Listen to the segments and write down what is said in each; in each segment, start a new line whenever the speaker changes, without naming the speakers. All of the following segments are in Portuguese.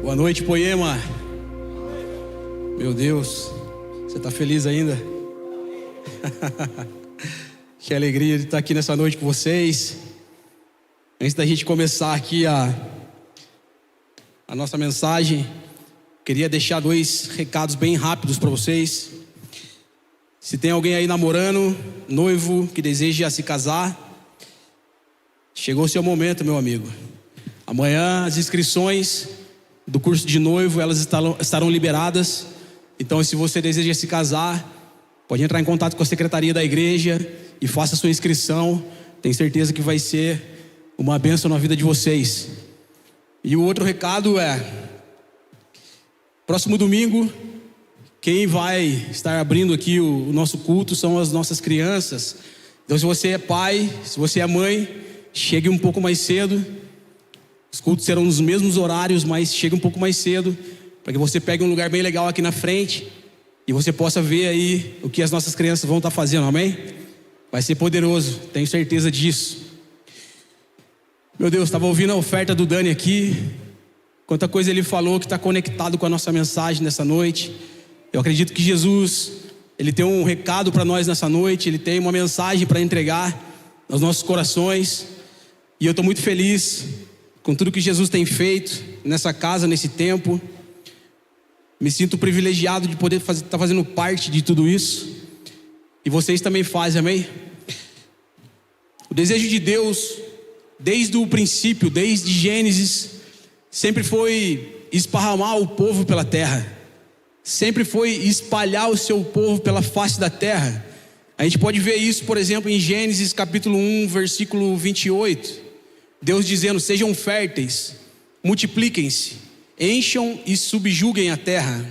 Boa noite, Poema. Meu Deus, você está feliz ainda? Que alegria de estar aqui nessa noite com vocês. Antes da gente começar aqui a nossa mensagem, queria deixar 2 recados bem rápidos para vocês. Se tem alguém aí namorando, noivo, que deseja se casar, chegou o seu momento, meu amigo. Amanhã as inscrições do curso de noivo, elas estarão liberadas. Então, se você deseja se casar, pode entrar em contato com a secretaria da igreja e faça a sua inscrição. Tenho certeza que vai ser uma bênção na vida de vocês. E o outro recado é: próximo domingo, quem vai estar abrindo aqui o nosso culto são as nossas crianças. Então, se você é pai, se você é mãe, chegue um pouco mais cedo. Os cultos serão nos mesmos horários, mas chegue um pouco mais cedo, para que você pegue um lugar bem legal aqui na frente e você possa ver aí o que as nossas crianças vão estar fazendo, amém? Vai ser poderoso, tenho certeza disso. Meu Deus, estava ouvindo a oferta do Dani aqui, quanta coisa ele falou que está conectado com a nossa mensagem nessa noite. Eu acredito que Jesus, Ele tem um recado para nós nessa noite, Ele tem uma mensagem para entregar aos nossos corações. E eu estou muito feliz com tudo que Jesus tem feito nessa casa, nesse tempo. Me sinto privilegiado de poder estar fazendo parte de tudo isso. E vocês também fazem, amém? O desejo de Deus, desde o princípio, desde Gênesis, sempre foi esparramar o povo pela terra. Sempre foi espalhar o seu povo pela face da terra. A gente pode ver isso, por exemplo, em Gênesis capítulo 1, versículo 28. Deus dizendo: sejam férteis, multipliquem-se, encham e subjuguem a terra.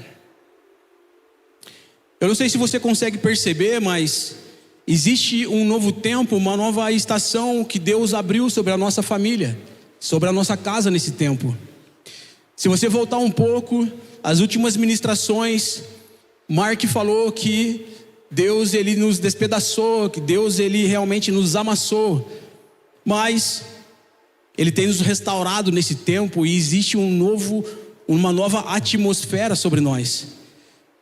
Eu não sei se você consegue perceber, mas existe um novo tempo, uma nova estação que Deus abriu sobre a nossa família, sobre a nossa casa nesse tempo. Se você voltar um pouco, as últimas ministrações, Mark falou que Deus, Ele nos despedaçou, que Deus, Ele realmente nos amassou, mas Ele tem nos restaurado nesse tempo e existe uma nova atmosfera sobre nós.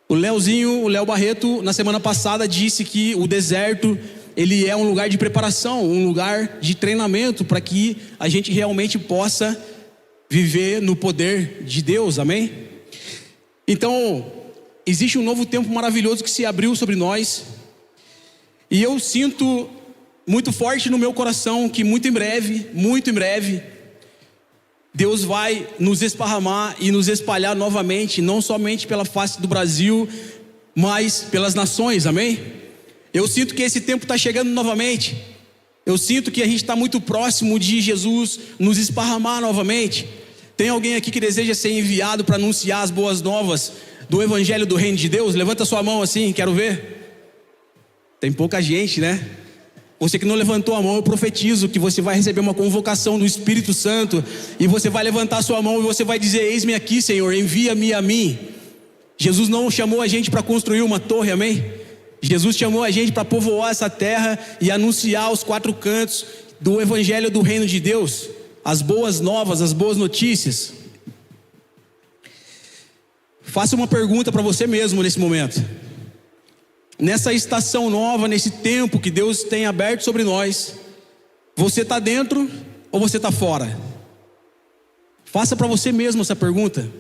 O Léo Barreto, na semana passada, disse que o deserto, ele é um lugar de preparação, um lugar de treinamento, para que a gente realmente possa viver no poder de Deus, amém? Então, existe um novo tempo maravilhoso que se abriu sobre nós. E eu sinto muito forte no meu coração que muito em breve, Deus vai nos esparramar e nos espalhar novamente, não somente pela face do Brasil, mas pelas nações, amém? Eu sinto que esse tempo está chegando novamente. Eu sinto que a gente está muito próximo de Jesus nos esparramar novamente. Tem alguém aqui que deseja ser enviado para anunciar as boas novas do Evangelho do Reino de Deus? Levanta sua mão assim, quero ver. Tem pouca gente, né? Você que não levantou a mão, eu profetizo que você vai receber uma convocação do Espírito Santo, e você vai levantar sua mão e você vai dizer: eis-me aqui, Senhor, envia-me a mim. Jesus não chamou a gente para construir uma torre, amém? Jesus chamou a gente para povoar essa terra e anunciar aos 4 cantos do Evangelho do Reino de Deus, as boas novas, as boas notícias. Faça uma pergunta para você mesmo nesse momento. Nessa estação nova, nesse tempo que Deus tem aberto sobre nós, você está dentro ou você está fora? Faça para você mesmo essa pergunta.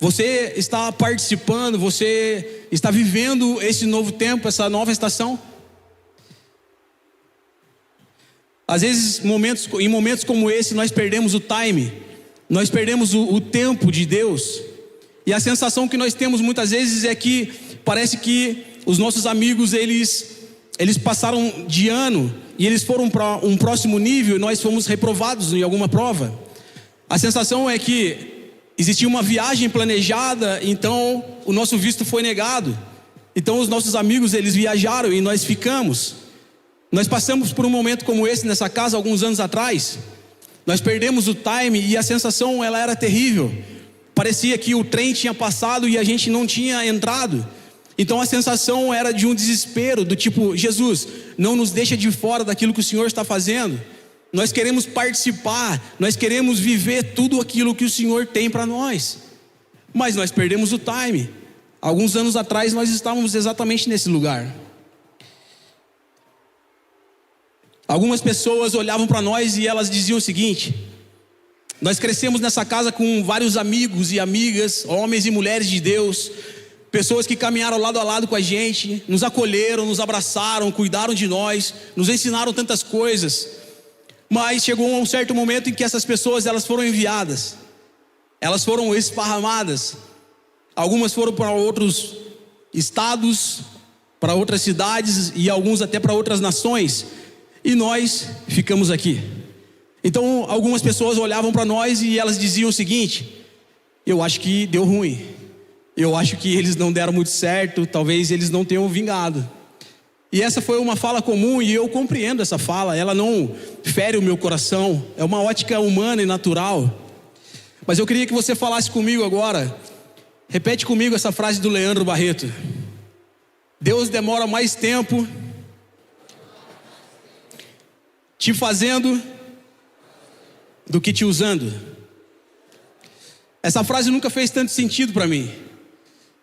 Você está participando, você está vivendo esse novo tempo, essa nova estação? Às vezes, em momentos como esse, nós perdemos o time, nós perdemos o tempo de Deus. E a sensação que nós temos muitas vezes é que parece que os nossos amigos, eles passaram de ano e eles foram para um próximo nível e nós fomos reprovados em alguma prova. A sensação é que existia uma viagem planejada, então o nosso visto foi negado. Então os nossos amigos, eles viajaram e nós ficamos. Nós passamos por um momento como esse nessa casa alguns anos atrás. Nós perdemos o time e a sensação, ela era terrível. Parecia que o trem tinha passado e a gente não tinha entrado. Então a sensação era de um desespero, do tipo: Jesus, não nos deixa de fora daquilo que o Senhor está fazendo. Nós queremos participar, nós queremos viver tudo aquilo que o Senhor tem para nós. Mas nós perdemos o time. Alguns anos atrás nós estávamos exatamente nesse lugar. Algumas pessoas olhavam para nós e elas diziam o seguinte: nós crescemos nessa casa com vários amigos e amigas, homens e mulheres de Deus, pessoas que caminharam lado a lado com a gente, nos acolheram, nos abraçaram, cuidaram de nós, nos ensinaram tantas coisas. Mas chegou um certo momento em que essas pessoas, elas foram enviadas, elas foram esparramadas. Algumas foram para outros estados, para outras cidades e alguns até para outras nações. E nós ficamos aqui. Então algumas pessoas olhavam para nós e elas diziam o seguinte: eu acho que deu ruim, eu acho que eles não deram muito certo, talvez eles não tenham vingado. E essa foi uma fala comum e eu compreendo essa fala, ela não fere o meu coração, é uma ótica humana e natural. Mas eu queria que você falasse comigo agora, repete comigo essa frase do Leandro Barreto: Deus demora mais tempo te fazendo do que te usando. Essa frase nunca fez tanto sentido para mim.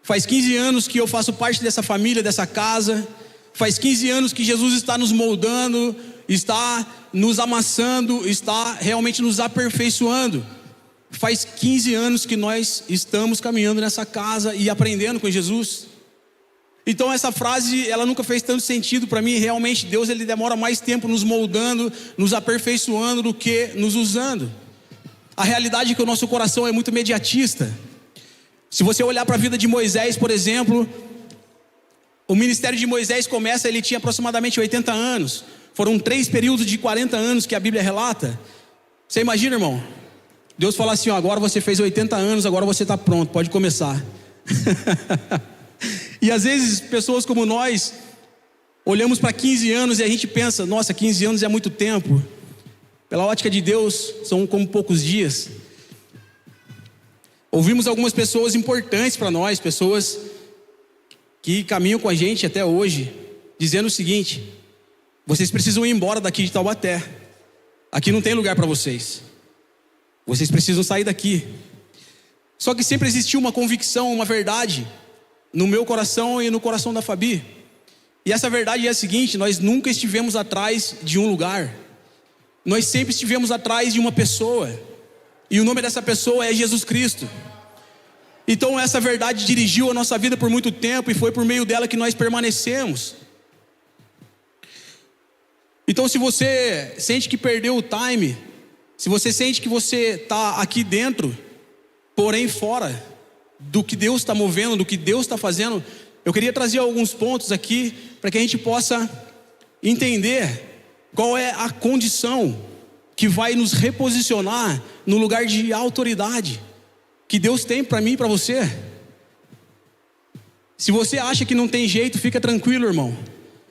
Faz 15 anos que eu faço parte dessa família, dessa casa. Faz 15 anos que Jesus está nos moldando, está nos amassando, está realmente nos aperfeiçoando. Faz 15 anos que nós estamos caminhando nessa casa e aprendendo com Jesus. Então essa frase, ela nunca fez tanto sentido para mim. Realmente Deus, ele demora mais tempo nos moldando, nos aperfeiçoando do que nos usando. A realidade é que o nosso coração é muito imediatista. Se você olhar para a vida de Moisés, por exemplo, o ministério de Moisés começa, ele tinha aproximadamente 80 anos. Foram 3 períodos de 40 anos que a Bíblia relata. Você imagina, irmão? Deus fala assim: ó, agora você fez 80 anos, agora você está pronto, pode começar. E às vezes pessoas como nós olhamos para 15 anos e a gente pensa: nossa, 15 anos é muito tempo. Pela ótica de Deus, são como poucos dias. Ouvimos algumas pessoas importantes para nós, pessoas que caminham com a gente até hoje, dizendo o seguinte: vocês precisam ir embora daqui de Taubaté, aqui não tem lugar para vocês, vocês precisam sair daqui. Só que sempre existiu uma convicção, uma verdade no meu coração e no coração da Fabi. E essa verdade é a seguinte: nós nunca estivemos atrás de um lugar, nós sempre estivemos atrás de uma pessoa, e o nome dessa pessoa é Jesus Cristo. Então essa verdade dirigiu a nossa vida por muito tempo, e foi por meio dela que nós permanecemos. Então se você sente que perdeu o time, se você sente que você está aqui dentro, porém fora do que Deus está movendo, do que Deus está fazendo, eu queria trazer alguns pontos aqui para que a gente possa entender qual é a condição que vai nos reposicionar no lugar de autoridade que Deus tem para mim e para você. Se você acha que não tem jeito, fica tranquilo, irmão.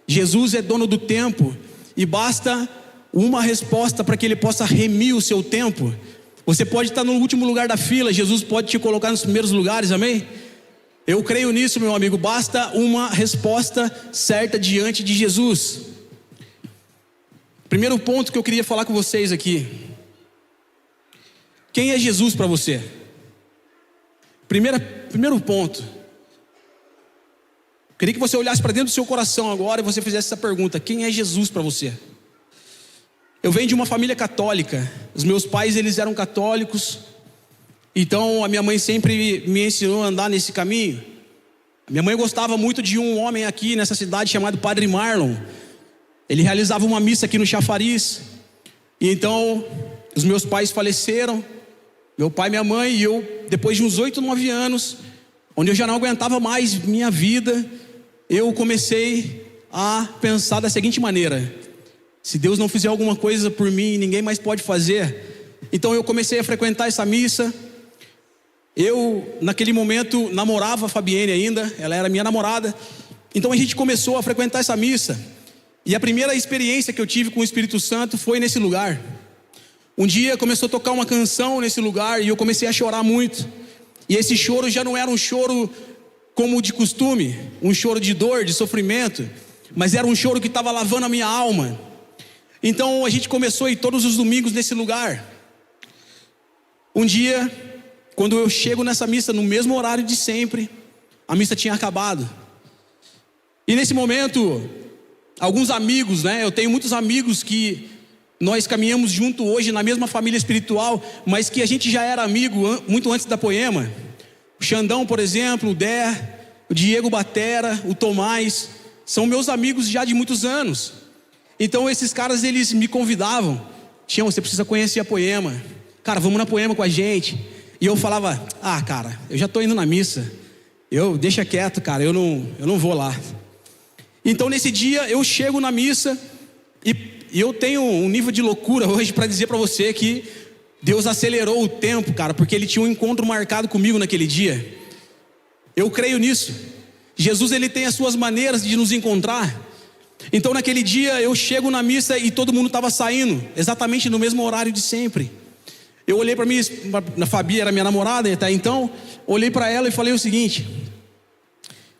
Jesus é dono do tempo e basta uma resposta para que Ele possa remir o seu tempo. Você pode estar no último lugar da fila, Jesus pode te colocar nos primeiros lugares, amém? Eu creio nisso, meu amigo. Basta uma resposta certa diante de Jesus. Primeiro ponto que eu queria falar com vocês aqui: quem é Jesus para você? Primeiro ponto, queria que você olhasse para dentro do seu coração agora e você fizesse essa pergunta: quem é Jesus para você? Eu venho de uma família católica. Os meus pais, eles eram católicos. Então a minha mãe sempre me ensinou a andar nesse caminho. A minha mãe gostava muito de um homem aqui nessa cidade chamado Padre Marlon. Ele realizava uma missa aqui no Chafariz. E então os meus pais faleceram, meu pai e minha mãe. E eu, depois de uns 8, 9 anos, onde eu já não aguentava mais minha vida, eu comecei a pensar da seguinte maneira: se Deus não fizer alguma coisa por mim, ninguém mais pode fazer. Então eu comecei a frequentar essa missa. Eu, naquele momento, namorava a Fabienne ainda, ela era minha namorada. Então a gente começou a frequentar essa missa. E a primeira experiência que eu tive com o Espírito Santo foi nesse lugar. Um dia começou a tocar uma canção nesse lugar e eu comecei a chorar muito. E esse choro já não era um choro como de costume, um choro de dor, de sofrimento, mas era um choro que estava lavando a minha alma. Então a gente começou a ir todos os domingos nesse lugar. Um dia, quando eu chego nessa missa no mesmo horário de sempre, a missa tinha acabado. E nesse momento, alguns amigos, né? Eu tenho muitos amigos que nós caminhamos junto hoje na mesma família espiritual, mas que a gente já era amigo muito antes da Poema. O Xandão, por exemplo, o Dé, o Diego Batera, o Tomás, são meus amigos já de muitos anos. Então esses caras, eles me convidavam: Tião, você precisa conhecer a Poema, cara, vamos na Poema com a gente. E eu falava: cara, eu já estou indo na missa, deixa quieto, cara, eu não vou lá. Então nesse dia eu chego na missa e eu tenho um nível de loucura hoje para dizer para você que Deus acelerou o tempo, cara, porque Ele tinha um encontro marcado comigo naquele dia. Eu creio nisso. Jesus, Ele tem as suas maneiras de nos encontrar. Então naquele dia eu chego na missa e todo mundo estava saindo, exatamente no mesmo horário de sempre. Eu olhei para minha, a Fabi era minha namorada até então, olhei para ela e falei o seguinte: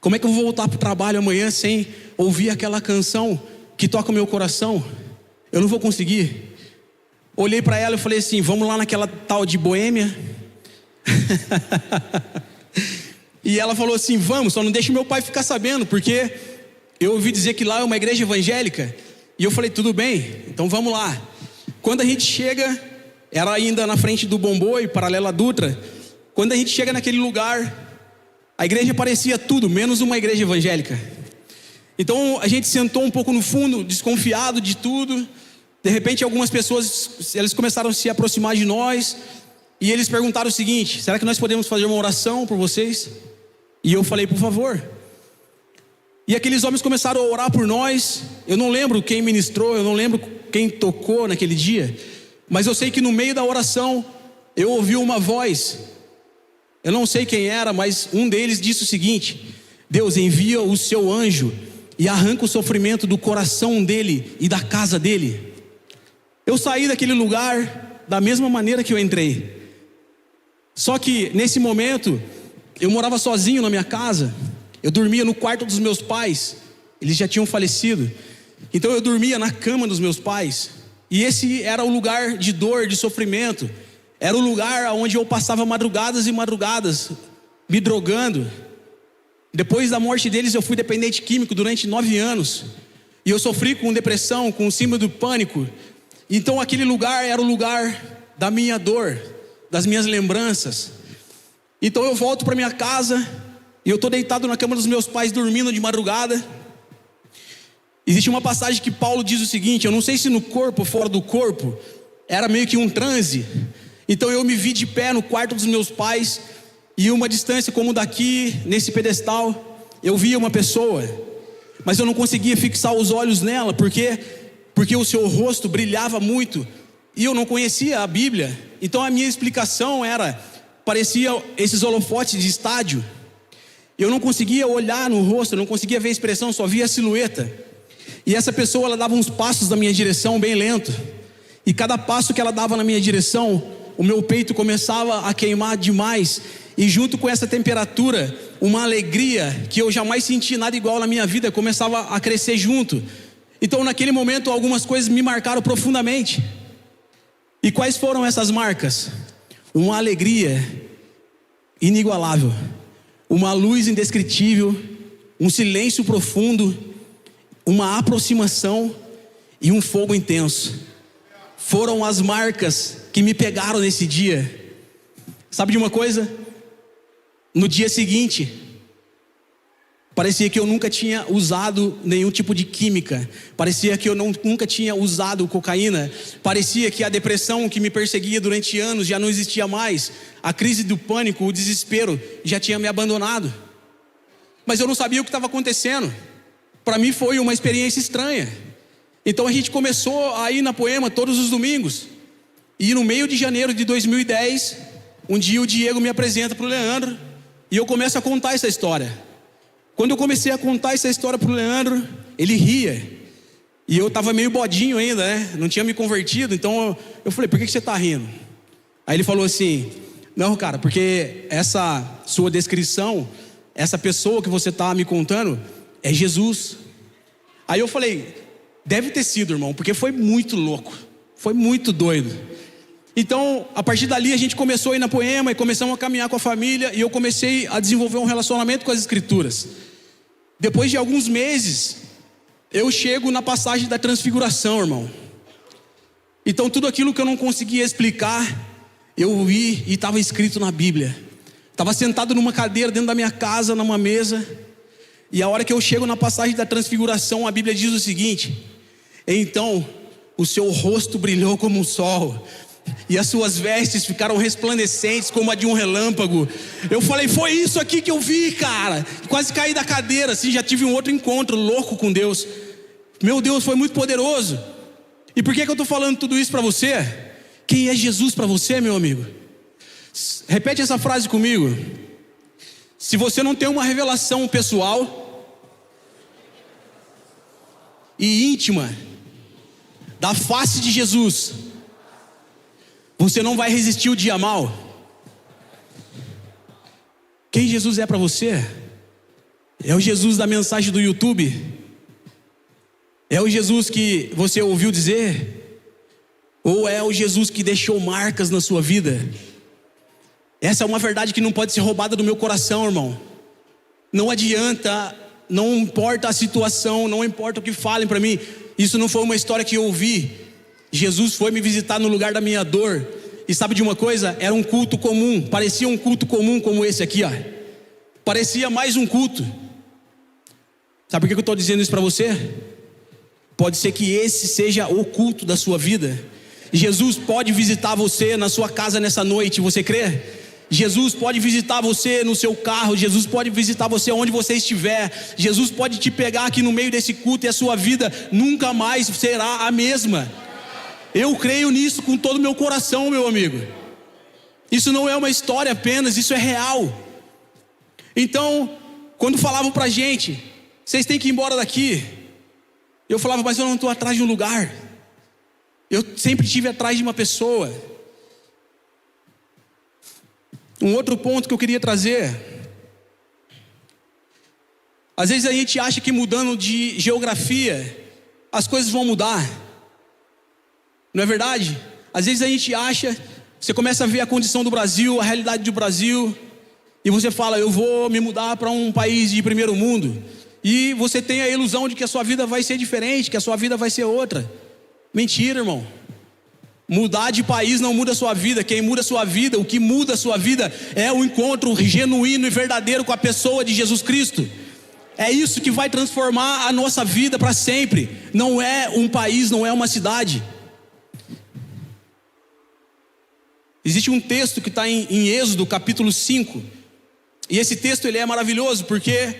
como é que eu vou voltar para o trabalho amanhã sem ouvir aquela canção que toca o meu coração? Eu não vou conseguir. Olhei para ela e falei assim: vamos lá naquela tal de Boêmia? E ela falou assim: vamos, só não deixe meu pai ficar sabendo, porque eu ouvi dizer que lá é uma igreja evangélica. E eu falei: tudo bem, então vamos lá. Quando a gente chega, era ainda na frente do Bomboi, paralela à Dutra. Quando a gente chega naquele lugar, a igreja parecia tudo, menos uma igreja evangélica. Então a gente sentou um pouco no fundo, desconfiado de tudo. De repente algumas pessoas, eles começaram a se aproximar de nós, e eles perguntaram o seguinte: será que nós podemos fazer uma oração por vocês? E eu falei: por favor. E aqueles homens começaram a orar por nós. Eu não lembro quem ministrou, eu não lembro quem tocou naquele dia, mas eu sei que no meio da oração eu ouvi uma voz. Eu não sei quem era, mas um deles disse o seguinte: Deus, envia o seu anjo e arranca o sofrimento do coração dele e da casa dele. Eu saí daquele lugar da mesma maneira que eu entrei. Só que nesse momento eu morava sozinho na minha casa. Eu dormia no quarto dos meus pais. Eles já tinham falecido. Então eu dormia na cama dos meus pais. E esse era o lugar de dor, de sofrimento. Era o lugar onde eu passava madrugadas e madrugadas me drogando. Depois da morte deles eu fui dependente químico durante 9 anos. E eu sofri com depressão, com síndrome do pânico. Então aquele lugar era o lugar da minha dor, das minhas lembranças. Então eu volto para minha casa e eu estou deitado na cama dos meus pais, dormindo de madrugada. Existe uma passagem que Paulo diz o seguinte: eu não sei se no corpo ou fora do corpo, era meio que um transe. Então eu me vi de pé no quarto dos meus pais, e uma distância como daqui, nesse pedestal, eu via uma pessoa, mas eu não conseguia fixar os olhos nela, porque o seu rosto brilhava muito, e eu não conhecia a Bíblia. Então a minha explicação parecia esses holofotes de estádio. Eu não conseguia olhar no rosto, eu não conseguia ver a expressão, só via a silhueta. E essa pessoa, ela dava uns passos na minha direção bem lento, e cada passo que ela dava na minha direção, o meu peito começava a queimar demais. E junto com essa temperatura, uma alegria que eu jamais senti nada igual na minha vida começava a crescer junto. Então naquele momento algumas coisas me marcaram profundamente. E quais foram essas marcas? Uma alegria inigualável, uma luz indescritível, um silêncio profundo, uma aproximação e um fogo intenso. Foram as marcas que me pegaram nesse dia. Sabe de uma coisa? No dia seguinte, parecia que eu nunca tinha usado nenhum tipo de química. Parecia que eu nunca tinha usado cocaína. Parecia que a depressão que me perseguia durante anos já não existia mais. A crise do pânico, o desespero já tinha me abandonado. Mas eu não sabia o que estava acontecendo. Para mim foi uma experiência estranha. Então a gente começou a ir na Poema todos os domingos. E no meio de janeiro de 2010, um dia o Diego me apresenta para o Leandro, e eu começo a contar essa história. Quando eu comecei a contar essa história para o Leandro, ele ria. E eu estava meio bodinho ainda, né? Não tinha me convertido. Então eu falei: por que você está rindo? Aí ele falou assim: não, cara, porque essa sua descrição, essa pessoa que você está me contando é Jesus. Aí eu falei: deve ter sido, irmão, porque foi muito louco, foi muito doido. Então, a partir dali a gente começou a ir na Poema e começamos a caminhar com a família, e eu comecei a desenvolver um relacionamento com as Escrituras. Depois de alguns meses, eu chego na passagem da transfiguração, irmão. Então tudo aquilo que eu não conseguia explicar, eu vi e estava escrito na Bíblia. Estava sentado numa cadeira dentro da minha casa, numa mesa, e a hora que eu chego na passagem da transfiguração, a Bíblia diz o seguinte: então o seu rosto brilhou como o sol, e as suas vestes ficaram resplandecentes como a de um relâmpago. Eu falei, foi isso aqui que eu vi, cara. Quase caí da cadeira, assim, já tive um outro encontro louco com Deus. Meu Deus, foi muito poderoso. E por que eu estou falando tudo isso para você? Quem é Jesus para você, meu amigo? Repete essa frase comigo. Se você não tem uma revelação pessoal e íntima da face de Jesus, você não vai resistir o dia mal. Quem Jesus é para você? É o Jesus da mensagem do YouTube? É o Jesus que você ouviu dizer? Ou é o Jesus que deixou marcas na sua vida? Essa é uma verdade que não pode ser roubada do meu coração, irmão. Não adianta, não importa a situação, não importa o que falem para mim. Isso não foi uma história que eu ouvi. Jesus foi me visitar no lugar da minha dor. E sabe de uma coisa? Era um culto comum. Parecia um culto comum como esse aqui, ó. Parecia mais um culto. Sabe por que eu estou dizendo isso para você? Pode ser que esse seja o culto da sua vida. Jesus pode visitar você na sua casa nessa noite, você crê? Jesus pode visitar você no seu carro. Jesus pode visitar você onde você estiver. Jesus pode te pegar aqui no meio desse culto, e a sua vida nunca mais será a mesma. Eu creio nisso com todo o meu coração, meu amigo. Isso não é uma história apenas, isso é real. Então, quando falavam pra gente, vocês têm que ir embora daqui, eu falava, mas eu não estou atrás de um lugar. Eu sempre estive atrás de uma pessoa. Um outro ponto que eu queria trazer: às vezes a gente acha que mudando de geografia as coisas vão mudar. Não é verdade? Às vezes a gente acha, você começa a ver a condição do Brasil, a realidade do Brasil, e você fala, eu vou me mudar para um país de primeiro mundo. E você tem a ilusão de que a sua vida vai ser diferente, que a sua vida vai ser outra. Mentira, irmão. Mudar de país não muda a sua vida. Quem muda a sua vida, o que muda a sua vida é o encontro genuíno e verdadeiro com a pessoa de Jesus Cristo. É isso que vai transformar a nossa vida para sempre. Não é um país, não é uma cidade. Existe um texto que está em Êxodo capítulo 5. E esse texto ele é maravilhoso porque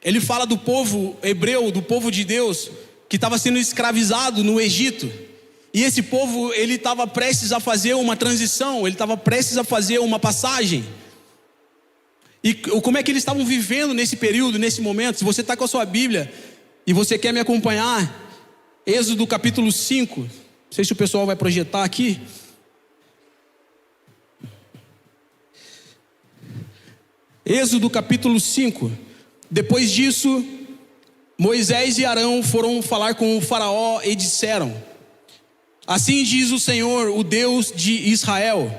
ele fala do povo hebreu, do povo de Deus, que estava sendo escravizado no Egito. E esse povo, ele estava prestes a fazer uma transição, ele estava prestes a fazer uma passagem. E como é que eles estavam vivendo nesse período, nesse momento? Se você está com a sua Bíblia e você quer me acompanhar, Êxodo capítulo 5, não sei se o pessoal vai projetar aqui. Êxodo capítulo 5. Depois disso, Moisés e Arão foram falar com o faraó e disseram: assim diz o Senhor, o Deus de Israel: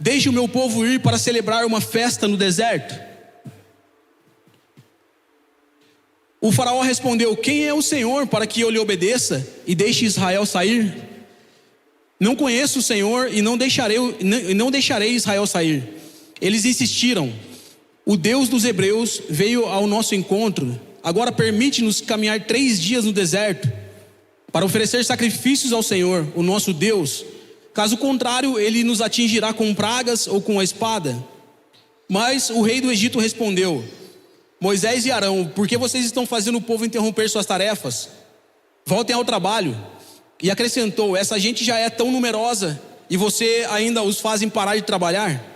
deixe o meu povo ir para celebrar uma festa no deserto. O faraó respondeu: quem é o Senhor para que eu lhe obedeça e deixe Israel sair? Não conheço o Senhor e não deixarei Israel sair. Eles insistiram: o Deus dos hebreus veio ao nosso encontro. Agora permite-nos caminhar 3 dias no deserto para oferecer sacrifícios ao Senhor, o nosso Deus. Caso contrário, ele nos atingirá com pragas ou com a espada. Mas o rei do Egito respondeu: Moisés e Arão, por que vocês estão fazendo o povo interromper suas tarefas? Voltem ao trabalho. E acrescentou: essa gente já é tão numerosa e você ainda os fazem parar de trabalhar?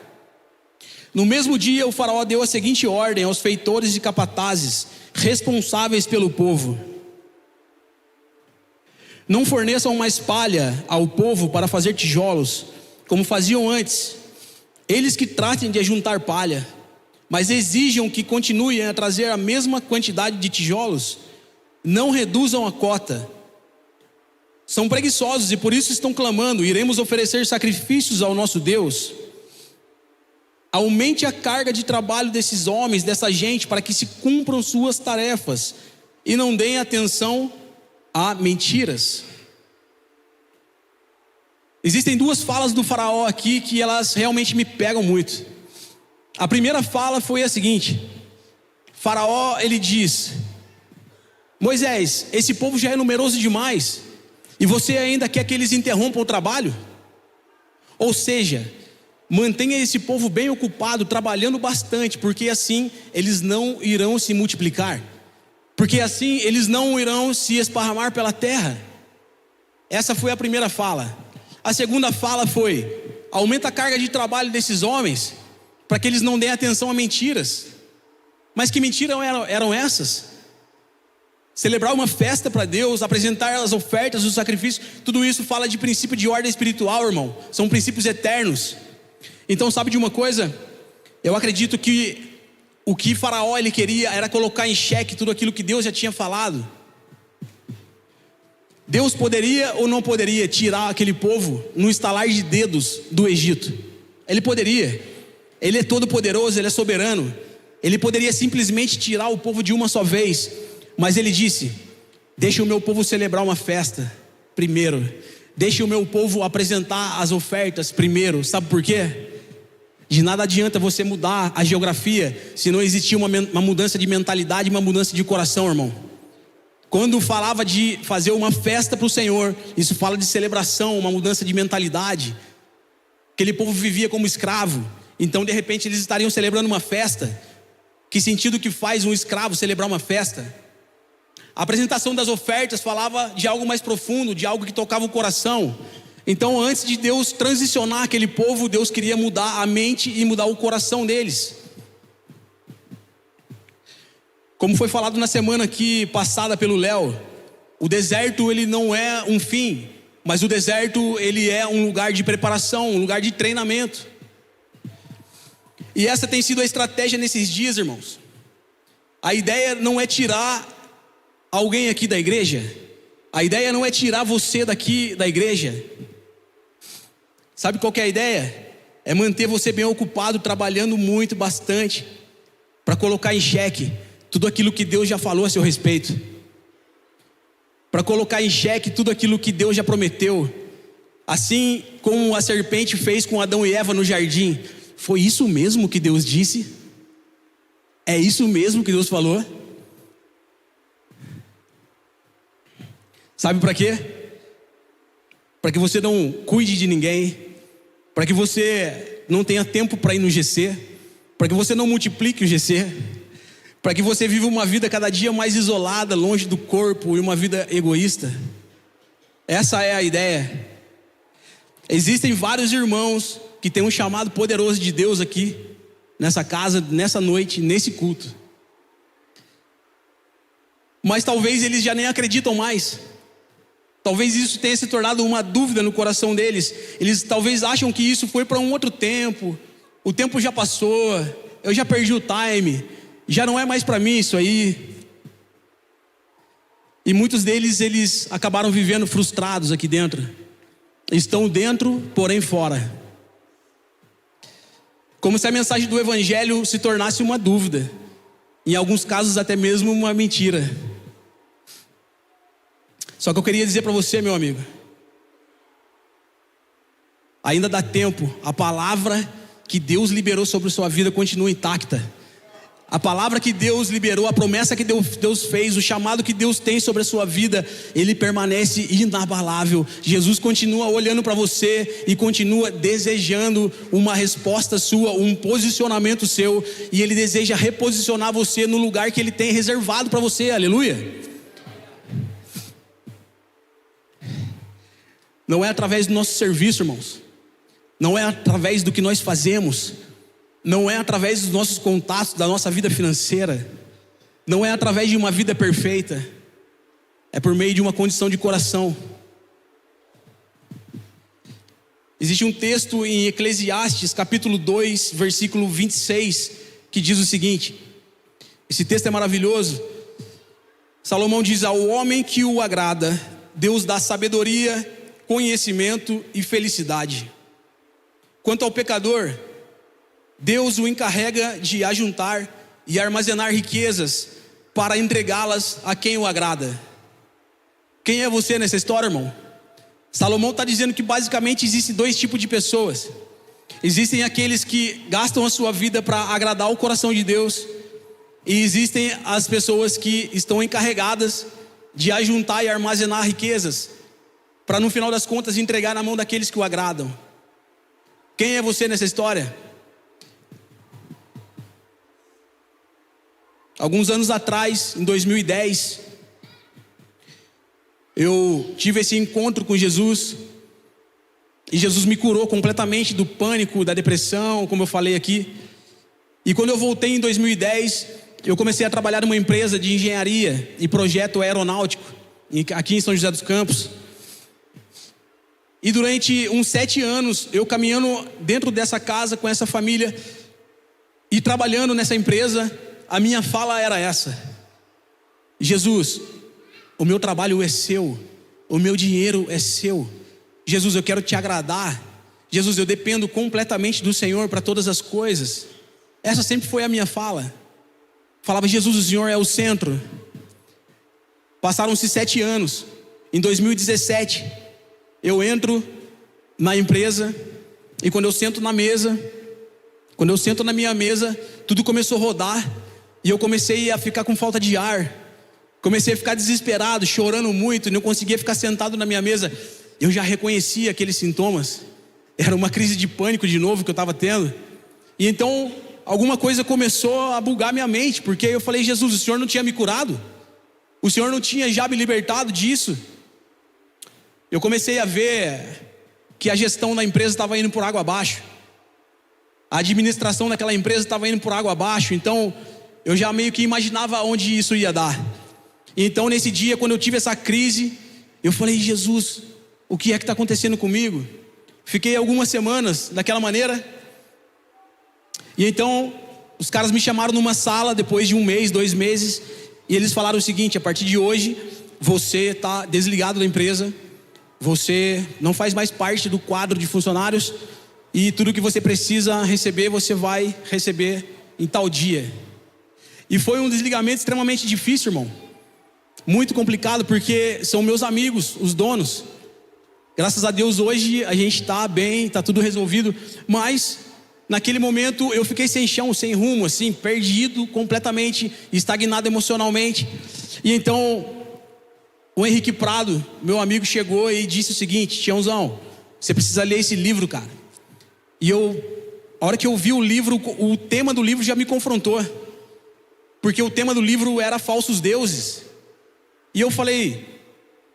No mesmo dia o faraó deu a seguinte ordem aos feitores e capatazes responsáveis pelo povo: não forneçam mais palha ao povo para fazer tijolos, como faziam antes. Eles que tratem de ajuntar palha, mas exijam que continuem a trazer a mesma quantidade de tijolos. Não reduzam a cota. são preguiçosos e por isso estão clamando: iremos oferecer sacrifícios ao nosso Deus. Aumente a carga de trabalho desses homens, dessa gente, para que se cumpram suas tarefas e não deem atenção a mentiras. Existem duas falas do faraó aqui que elas realmente me pegam muito. A primeira fala foi a seguinte: Faraó, ele diz: Moisés, esse povo já é numeroso demais e você ainda quer que eles interrompam o trabalho? Ou seja, mantenha esse povo bem ocupado, trabalhando bastante, porque assim eles não irão se multiplicar, porque assim eles não irão se esparramar pela terra. Essa foi a primeira fala. A segunda fala foi: aumenta a carga de trabalho desses homens, para que eles não deem atenção a mentiras. Mas que mentiras eram essas? Celebrar uma festa para Deus, apresentar as ofertas, os sacrifícios, tudo isso fala de princípio de ordem espiritual, irmão. São princípios eternos. Então, sabe de uma coisa? Eu acredito que o que Faraó ele queria era colocar em xeque tudo aquilo que Deus já tinha falado. Deus poderia ou não poderia tirar aquele povo no estalar de dedos do Egito? Ele poderia. Ele é todo poderoso, ele é soberano. Ele poderia simplesmente tirar o povo de uma só vez. Mas ele disse: deixa o meu povo celebrar uma festa primeiro. Deixa o meu povo apresentar as ofertas primeiro. Sabe por quê? De nada adianta você mudar a geografia se não existir uma mudança de mentalidade, uma mudança de coração, irmão. Quando falava de fazer uma festa para o Senhor, isso fala de celebração, uma mudança de mentalidade. Aquele povo vivia como escravo, então de repente eles estariam celebrando uma festa. Que sentido que faz um escravo celebrar uma festa? A apresentação das ofertas falava de algo mais profundo, de algo que tocava o coração. Então, antes de Deus transicionar aquele povo, Deus queria mudar a mente e mudar o coração deles. Como foi falado na semana aqui passada pelo Léo, o deserto ele não é um fim, mas o deserto ele é um lugar de preparação, um lugar de treinamento. E essa tem sido a estratégia nesses dias, irmãos. A ideia não é tirar alguém aqui da igreja. A ideia não é tirar você daqui da igreja. Sabe qual que é a ideia? É manter você bem ocupado, trabalhando muito, bastante, para colocar em xeque tudo aquilo que Deus já falou a seu respeito, para colocar em xeque tudo aquilo que Deus já prometeu. Assim como a serpente fez com Adão e Eva no jardim. Foi isso mesmo que Deus disse? É isso mesmo que Deus falou? Sabe para quê? Para que você não cuide de ninguém, para que você não tenha tempo para ir no GC, para que você não multiplique o GC, para que você viva uma vida cada dia mais isolada, longe do corpo, e uma vida egoísta. Essa é a ideia. Existem vários irmãos que têm um chamado poderoso de Deus aqui, nessa casa, nessa noite, nesse culto. Mas talvez eles já nem acreditam mais. Talvez isso tenha se tornado uma dúvida no coração deles. Eles talvez acham que isso foi para um outro tempo. O tempo já passou, eu já perdi o time, já não é mais para mim isso aí. E muitos deles, eles acabaram vivendo frustrados aqui dentro. Estão dentro, porém fora. Como se a mensagem do evangelho se tornasse uma dúvida. Em alguns casos até mesmo uma mentira. Só que eu queria dizer para você, meu amigo, ainda dá tempo. A palavra que Deus liberou sobre a sua vida continua intacta. A palavra que Deus liberou, a promessa que Deus fez, o chamado que Deus tem sobre a sua vida, ele permanece inabalável. Jesus continua olhando para você e continua desejando uma resposta sua, um posicionamento seu, e ele deseja reposicionar você no lugar que ele tem reservado para você. Aleluia. Não é através do nosso serviço, irmãos. Não é através do que nós fazemos. Não é através dos nossos contatos, da nossa vida financeira. Não é através de uma vida perfeita. É por meio de uma condição de coração. Existe um texto em Eclesiastes, capítulo 2, versículo 26, que diz o seguinte. Esse texto é maravilhoso. Salomão diz: ao homem que o agrada, Deus dá sabedoria, conhecimento e felicidade. Quanto ao pecador, Deus o encarrega de ajuntar e armazenar riquezas para entregá-las a quem o agrada. Quem é você nessa história, irmão? Salomão está dizendo que basicamente existem dois tipos de pessoas. Existem aqueles que gastam a sua vida para agradar o coração de Deus, e existem as pessoas que estão encarregadas de ajuntar e armazenar riquezas para no final das contas entregar na mão daqueles que o agradam. Quem é você nessa história? Alguns anos atrás, em 2010, eu tive esse encontro com Jesus, e Jesus me curou completamente do pânico, da depressão, como eu falei aqui. E quando eu voltei em 2010, eu comecei a trabalhar numa empresa de engenharia e projeto aeronáutico, aqui em São José dos Campos. E durante uns 7 anos, eu caminhando dentro dessa casa com essa família e trabalhando nessa empresa, a minha fala era essa: Jesus, o meu trabalho é seu, o meu dinheiro é seu. Jesus, eu quero te agradar. Jesus, eu dependo completamente do Senhor para todas as coisas. Essa sempre foi a minha fala. Falava: Jesus, o Senhor é o centro. Passaram-se 7 anos. Em 2017, eu entro na empresa, e quando eu sento na minha mesa, tudo começou a rodar, e eu comecei a ficar com falta de ar. Comecei a ficar desesperado, chorando muito, não conseguia ficar sentado na minha mesa. Eu já reconhecia aqueles sintomas. Era uma crise de pânico de novo que eu estava tendo. E então alguma coisa começou a bugar minha mente, porque eu falei: Jesus, o Senhor não tinha me curado? O Senhor não tinha já me libertado disso? Eu comecei a ver que a gestão da empresa estava indo por água abaixo. A administração daquela empresa estava indo por água abaixo. Então eu já meio que imaginava onde isso ia dar. Então nesse dia, quando eu tive essa crise, eu falei: Jesus, o que é que está acontecendo comigo? Fiquei algumas semanas daquela maneira. E então os caras me chamaram numa sala depois de 1 mês, 2 meses, e eles falaram o seguinte: a partir de hoje você está desligado da empresa, você não faz mais parte do quadro de funcionários, e tudo que você precisa receber, você vai receber em tal dia. E foi um desligamento extremamente difícil, irmão. Muito complicado, porque são meus amigos, os donos. Graças a Deus hoje a gente está bem, está tudo resolvido. Mas naquele momento eu fiquei sem chão, sem rumo, assim, perdido completamente, estagnado emocionalmente. E então o Henrique Prado, meu amigo, chegou e disse o seguinte: Tiãozão, você precisa ler esse livro, cara. E a hora que eu vi o livro, o tema do livro já me confrontou, porque o tema do livro era falsos deuses. E eu falei: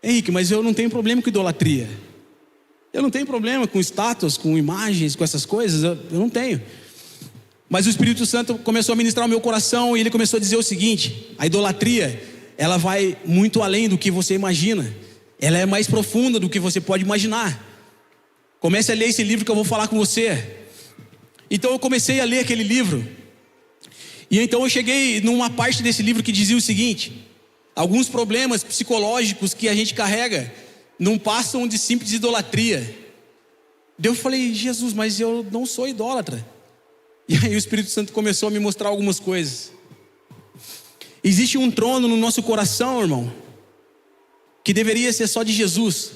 Henrique, mas eu não tenho problema com idolatria, eu não tenho problema com estátuas, com imagens, com essas coisas, eu não tenho. Mas o Espírito Santo começou a ministrar o meu coração, e ele começou a dizer o seguinte: a idolatria, ela vai muito além do que você imagina, ela é mais profunda do que você pode imaginar. Comece a ler esse livro que eu vou falar com você. Então eu comecei a ler aquele livro, e então eu cheguei numa parte desse livro que dizia o seguinte: alguns problemas psicológicos que a gente carrega não passam de simples idolatria. Daí eu falei: Jesus, mas eu não sou idólatra. E aí o Espírito Santo começou a me mostrar algumas coisas. Existe um trono no nosso coração, irmão, que deveria ser só de Jesus.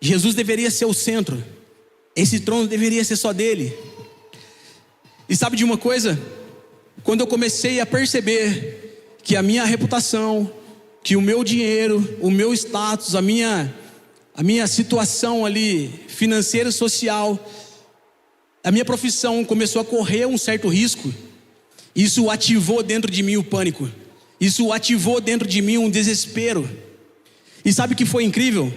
Jesus deveria ser o centro. Esse trono deveria ser só dele. E sabe de uma coisa? Quando eu comecei a perceber que a minha reputação, que o meu dinheiro, o meu status, a minha situação ali financeira, social, a minha profissão começou a correr um certo risco, isso ativou dentro de mim o pânico, isso ativou dentro de mim um desespero. E sabe o que foi incrível?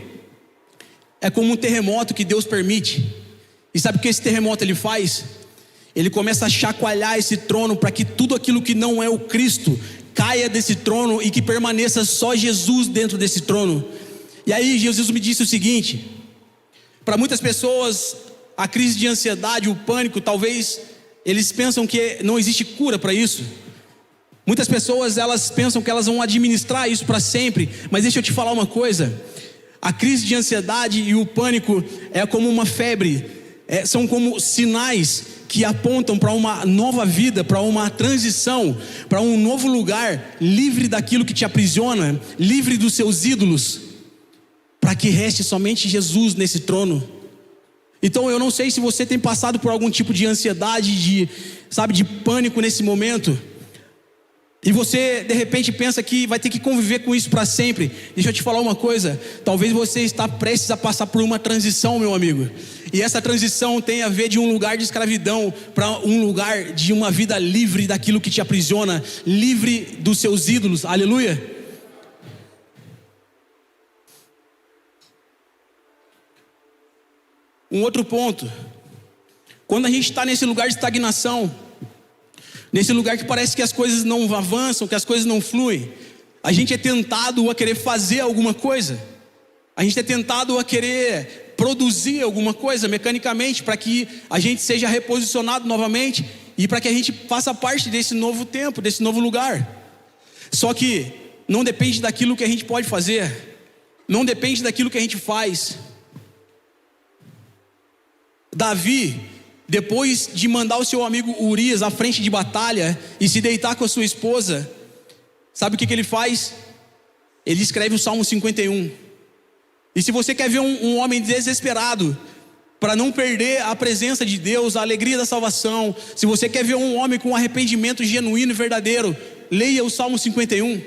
É como um terremoto que Deus permite. E sabe o que esse terremoto ele faz? Ele começa a chacoalhar esse trono para que tudo aquilo que não é o Cristo caia desse trono e que permaneça só Jesus dentro desse trono. E aí Jesus me disse o seguinte: para muitas pessoas a crise de ansiedade, o pânico, talvez eles pensam que não existe cura para isso. Muitas pessoas elas pensam que elas vão administrar isso para sempre. Mas deixa eu te falar uma coisa: A crise de ansiedade e o pânico é como uma febre, são como sinais que apontam para uma nova vida, para uma transição, para um novo lugar, livre daquilo que te aprisiona, livre dos seus ídolos, para que reste somente Jesus nesse trono. Então eu não sei se você tem passado por algum tipo de ansiedade, de pânico nesse momento, e você de repente pensa que vai ter que conviver com isso para sempre. Deixa eu te falar uma coisa, talvez você está prestes a passar por uma transição, meu amigo. E essa transição tem a ver de um lugar de escravidão para um lugar de uma vida livre daquilo que te aprisiona, livre dos seus ídolos, aleluia. Um outro ponto, quando a gente está nesse lugar de estagnação, nesse lugar que parece que as coisas não avançam, que as coisas não fluem, a gente é tentado a querer fazer alguma coisa, a gente é tentado a querer produzir alguma coisa mecanicamente, para que a gente seja reposicionado novamente, e para que a gente faça parte desse novo tempo, desse novo lugar. Só que não depende daquilo que a gente pode fazer, não depende daquilo que a gente faz. Davi, depois de mandar o seu amigo Urias à frente de batalha e se deitar com a sua esposa, sabe o que ele faz? Ele escreve o Salmo 51. E se você quer ver um homem desesperado para não perder a presença de Deus, a alegria da salvação, se você quer ver um homem com arrependimento genuíno e verdadeiro, leia o Salmo 51.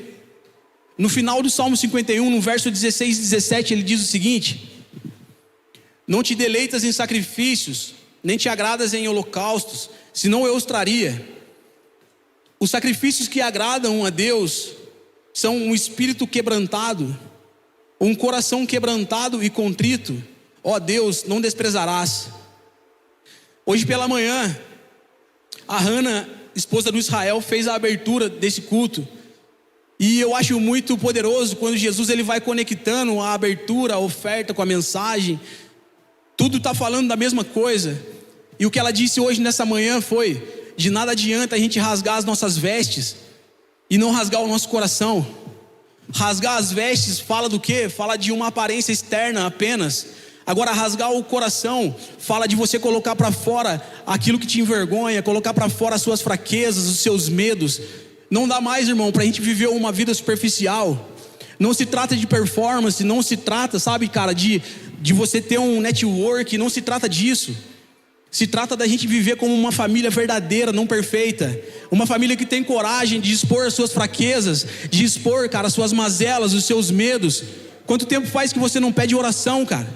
No final do Salmo 51, no verso 16 e 17, ele diz o seguinte: não te deleitas em sacrifícios, nem te agradas em holocaustos, senão eu os traria. Os sacrifícios que agradam a Deus são um espírito quebrantado, um coração quebrantado e contrito. Ó Deus, não desprezarás. Hoje pela manhã, a Hannah, esposa do Israel, fez a abertura desse culto. E eu acho muito poderoso quando Jesus ele vai conectando a abertura, a oferta com a mensagem. Tudo está falando da mesma coisa. E o que ela disse hoje nessa manhã foi: de nada adianta a gente rasgar as nossas vestes e não rasgar o nosso coração. Rasgar as vestes fala do quê? Fala de uma aparência externa apenas. Agora rasgar o coração fala de você colocar para fora aquilo que te envergonha, colocar para fora as suas fraquezas, os seus medos. Não dá mais, irmão, para a gente viver uma vida superficial. Não se trata de performance, não se trata, sabe, cara, de você ter um network, não se trata disso. Se trata da gente viver como uma família verdadeira, não perfeita. Uma família que tem coragem de expor as suas fraquezas, de expor, cara, as suas mazelas, os seus medos. Quanto tempo faz que você não pede oração, cara?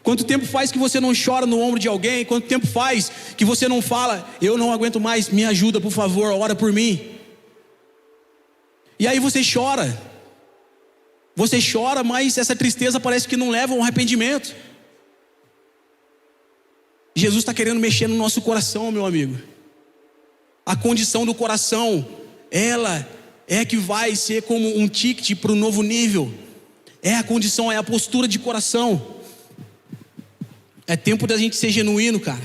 Quanto tempo faz que você não chora no ombro de alguém? Quanto tempo faz que você não fala: eu não aguento mais, me ajuda por favor, ora por mim? E aí você chora, mas essa tristeza parece que não leva a um arrependimento. Jesus está querendo mexer no nosso coração, meu amigo. A condição do coração, ela é que vai ser como um ticket para o novo nível. É a condição, é a postura de coração. É tempo da gente ser genuíno, cara,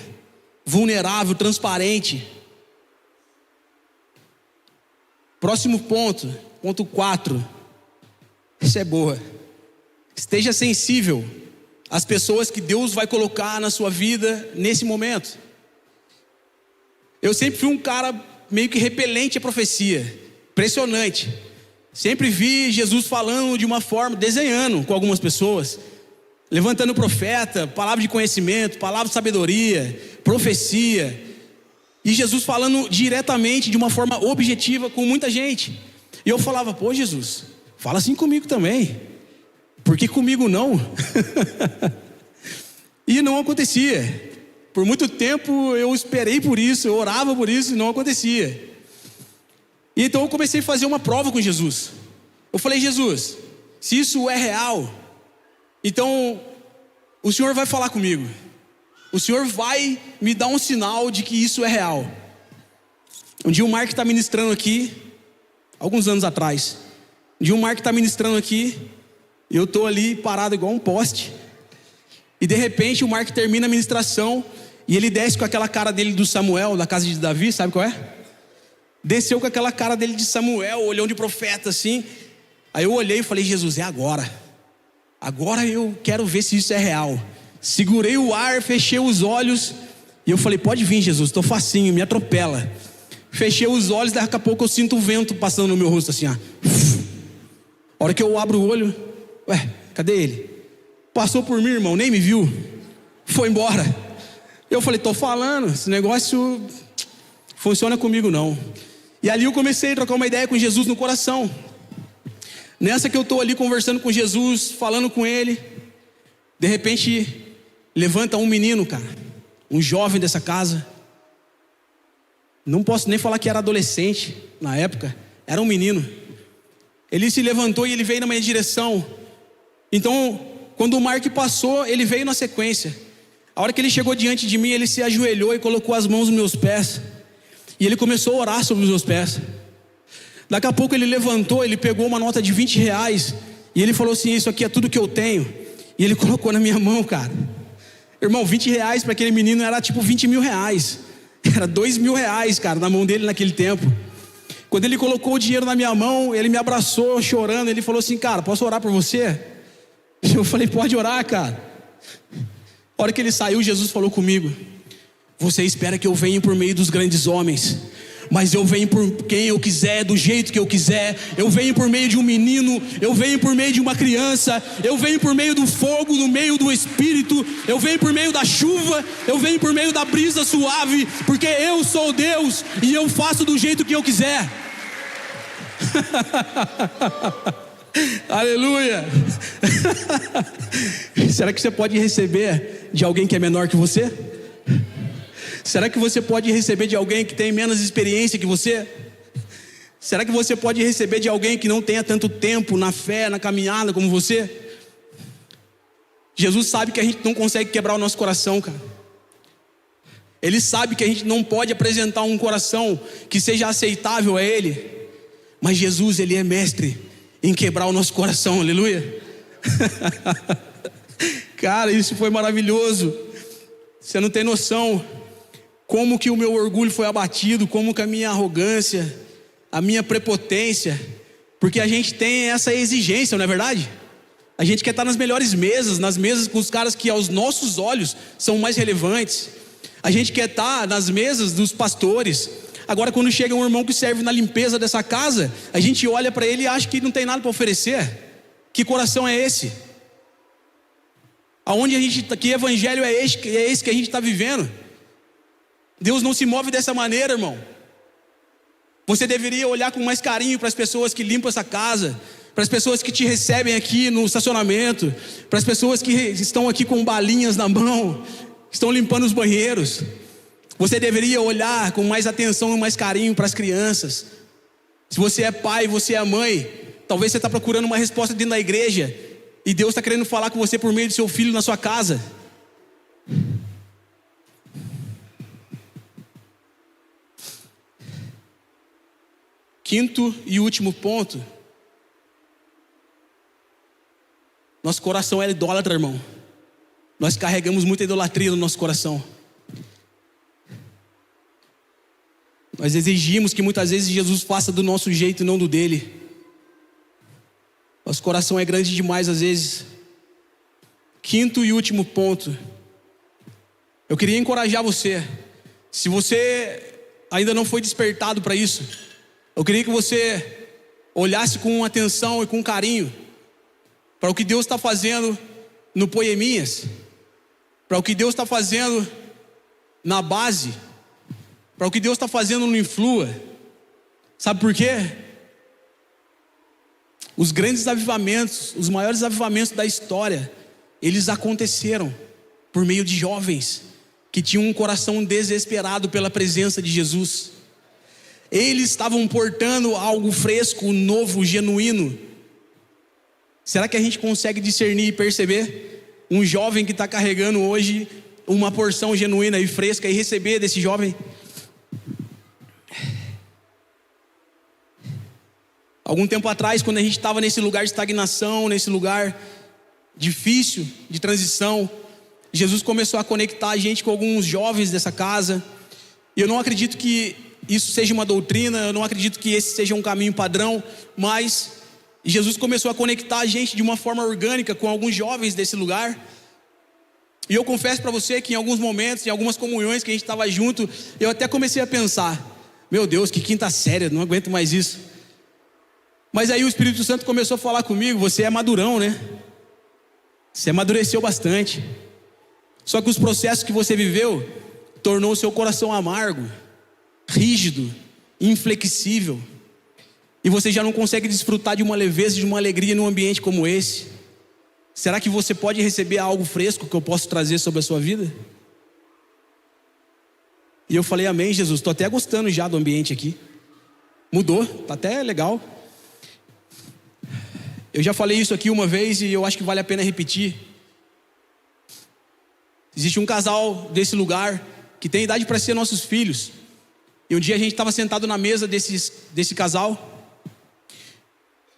vulnerável, transparente. Próximo ponto, ponto 4. Isso é boa. Esteja sensível às pessoas que Deus vai colocar na sua vida nesse momento. Eu sempre fui um cara meio que repelente à profecia, impressionante. Sempre vi Jesus falando de uma forma, desenhando com algumas pessoas, levantando profeta, palavra de conhecimento, palavra de sabedoria, profecia. E Jesus falando diretamente, de uma forma objetiva com muita gente. E eu falava: pô, Jesus, fala assim comigo também, porque comigo não? E não acontecia. Por muito tempo eu esperei por isso, eu orava por isso e não acontecia. E então eu comecei a fazer uma prova com Jesus. Eu falei: Jesus, se isso é real, então o Senhor vai falar comigo. O Senhor vai me dar um sinal de que isso é real. Um dia o Mark está ministrando aqui, alguns anos atrás. Um dia o Mark está ministrando aqui, e eu estou ali parado igual um poste. E de repente o Mark termina a ministração, e ele desce com aquela cara dele do Samuel, da casa de Davi, sabe qual é? Desceu com aquela cara dele de Samuel, olhão de profeta assim. Aí eu olhei e falei: Jesus, é agora. agora eu quero ver se isso é real. Segurei o ar, fechei os olhos e eu falei, pode vir, Jesus, estou facinho, me atropela. Fechei os olhos, daqui a pouco eu sinto o vento passando no meu rosto assim, ó. A hora que eu abro o olho, ué, cadê ele? Passou por mim, irmão, nem me viu, foi embora. Eu falei, tô falando, esse negócio funciona comigo não. E ali eu comecei a trocar uma ideia com Jesus no coração. Nessa que eu estou ali conversando com Jesus, falando com ele, de repente levanta um menino, cara, um jovem dessa casa. Não posso nem falar que era adolescente na época, era um menino. Ele se levantou e ele veio na minha direção. Então, quando o Mark passou, ele veio na sequência. A hora que ele chegou diante de mim, ele se ajoelhou e colocou as mãos nos meus pés. E ele começou a orar sobre os meus pés. Daqui a pouco ele levantou, ele pegou uma nota de R$20 e ele falou assim, isso aqui é tudo que eu tenho. E ele colocou na minha mão, cara. Irmão, R$20 para aquele menino era tipo 20 mil reais. Era 2 mil reais, cara, na mão dele naquele tempo. Quando ele colocou o dinheiro na minha mão, ele me abraçou chorando. Ele falou assim, cara, posso orar por você? Eu falei, pode orar, cara. A hora que ele saiu, Jesus falou comigo, você espera que eu venha por meio dos grandes homens, mas eu venho por quem eu quiser, do jeito que eu quiser. Eu venho por meio de um menino, eu venho por meio de uma criança, eu venho por meio do fogo, no meio do Espírito, eu venho por meio da chuva, eu venho por meio da brisa suave, porque eu sou Deus e eu faço do jeito que eu quiser. Aleluia. Será que você pode receber de alguém que é menor que você? Será que você pode receber de alguém que tem menos experiência que você? Será que você pode receber de alguém que não tenha tanto tempo na fé, na caminhada como você? Jesus sabe que a gente não consegue quebrar o nosso coração, cara. Ele sabe que a gente não pode apresentar um coração que seja aceitável a Ele. Mas Jesus, Ele é mestre em quebrar o nosso coração, aleluia. Cara, isso foi maravilhoso. Você não tem noção como que o meu orgulho foi abatido, como que a minha arrogância, a minha prepotência, porque a gente tem essa exigência, não é verdade? A gente quer estar nas melhores mesas, nas mesas com os caras que aos nossos olhos são mais relevantes. A gente quer estar nas mesas dos pastores. Agora, quando chega um irmão que serve na limpeza dessa casa, a gente olha para ele e acha que não tem nada para oferecer. Que coração é esse? Aonde a gente, que evangelho é esse que a gente está vivendo? Deus não se move dessa maneira, irmão. Você deveria olhar com mais carinho para as pessoas que limpam essa casa, para as pessoas que te recebem aqui no estacionamento, para as pessoas que estão aqui com balinhas na mão, estão limpando os banheiros. Você deveria olhar com mais atenção e mais carinho para as crianças. Se você é pai, você é mãe, talvez você está procurando uma resposta dentro da igreja, e Deus está querendo falar com você por meio do seu filho na sua casa. Quinto e último ponto. Nosso coração é idólatra, irmão. Nós carregamos muita idolatria no nosso coração. Nós exigimos que muitas vezes Jesus faça do nosso jeito e não do dele. Nosso coração é grande demais às vezes. Quinto e último ponto. Eu queria encorajar você. Se você ainda não foi despertado para isso, eu queria que você olhasse com atenção e com carinho para o que Deus está fazendo no Poeminhas, para o que Deus está fazendo na base, para o que Deus está fazendo no Influa. Sabe por quê? Os grandes avivamentos, os maiores avivamentos da história, eles aconteceram por meio de jovens que tinham um coração desesperado pela presença de Jesus. Eles estavam portando algo fresco, novo, genuíno. Será que a gente consegue discernir e perceber um jovem que está carregando hoje uma porção genuína e fresca, e receber desse jovem? Algum tempo atrás, quando a gente estava nesse lugar de estagnação, nesse lugar difícil de transição, Jesus começou a conectar a gente com alguns jovens dessa casa. E eu não acredito que isso seja uma doutrina, eu não acredito que esse seja um caminho padrão, mas E Jesus começou a conectar a gente de uma forma orgânica com alguns jovens desse lugar. E eu confesso para você que em alguns momentos, em algumas comunhões que a gente estava junto, eu até comecei a pensar: meu Deus, que quinta série, não aguento mais isso. Mas aí o Espírito Santo começou a falar comigo: você é madurão, né? Você amadureceu bastante. Só que os processos que você viveu tornou o seu coração amargo, rígido, inflexível. E você já não consegue desfrutar de uma leveza, de uma alegria num ambiente como esse. Será que você pode receber algo fresco que eu posso trazer sobre a sua vida? E eu falei: amém, Jesus, estou até gostando já do ambiente aqui. Mudou, está até legal. Eu já falei isso aqui uma vez e eu acho que vale a pena repetir. Existe um casal desse lugar que tem idade para ser nossos filhos. E um dia a gente estava sentado na mesa desse casal.